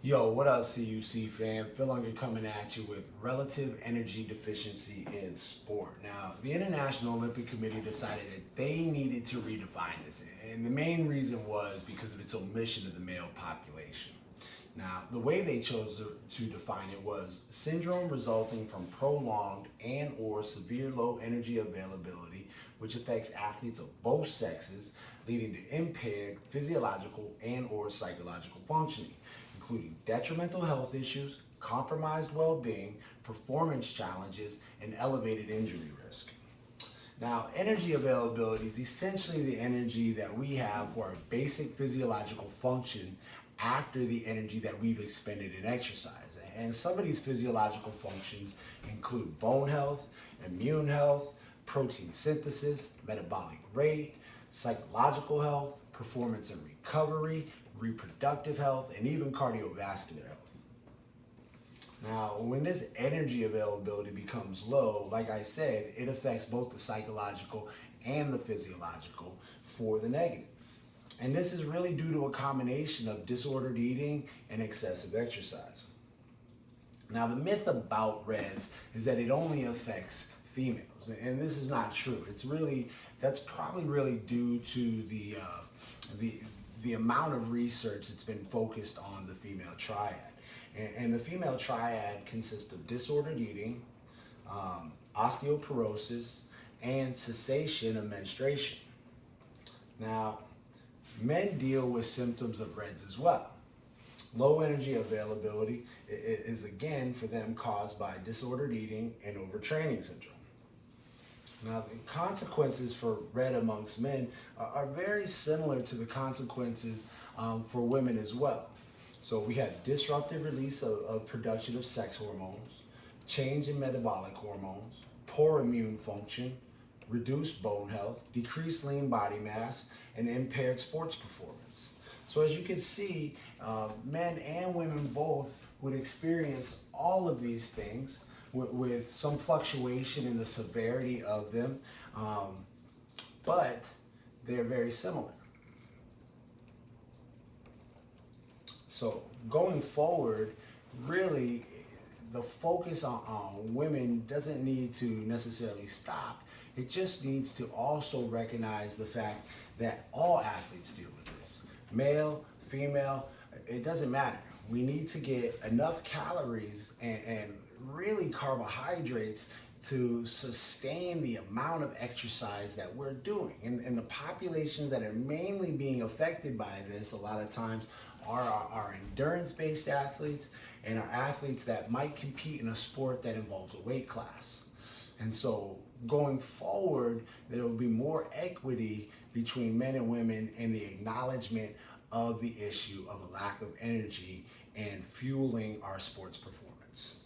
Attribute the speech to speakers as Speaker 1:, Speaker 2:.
Speaker 1: Yo, what up, CUC fam? Phil Unger coming at you with relative energy deficiency in sport. Now, the International Olympic Committee decided that they needed to redefine this, and the main reason was because of its omission of the male population. Now, the way they chose to define it was syndrome resulting from prolonged and or severe low energy availability, which affects athletes of both sexes, leading to impaired physiological and or psychological functioning, including detrimental health issues, compromised well-being, performance challenges, and elevated injury risk. Now, energy availability is essentially the energy that we have for a basic physiological function after the energy that we've expended in exercise. And some of these physiological functions include bone health, immune health, protein synthesis, metabolic rate, psychological health, performance and recovery, reproductive health, and even cardiovascular health. Now, when this energy availability becomes low, like I said, it affects both the psychological and the physiological for the negative. And this is really due to a combination of disordered eating and excessive exercise. Now, the myth about RED-S is that it only affects females, and this is not true. That's probably really due to the amount of research that's been focused on the female triad. And the female triad consists of disordered eating, osteoporosis, and cessation of menstruation. Now, men deal with symptoms of RED-S as well. Low energy availability is again for them caused by disordered eating and overtraining syndrome. Now, the consequences for RED amongst men are very similar to the consequences for women as well. So we have disrupted release of production of sex hormones, change in metabolic hormones, poor immune function, reduced bone health, decreased lean body mass, and impaired sports performance. So as you can see, men and women both would experience all of these things with some fluctuation in the severity of them, but they're very similar. So going forward, really, the focus on women doesn't need to necessarily stop. It just needs to also recognize the fact that all athletes deal with this. Male, female, it doesn't matter. We need to get enough calories and really carbohydrates to sustain the amount of exercise that we're doing. And the populations that are mainly being affected by this a lot of times are our endurance-based athletes and our athletes that might compete in a sport that involves a weight class. And so going forward, there will be more equity between men and women in the acknowledgement of the issue of a lack of energy and fueling our sports performance.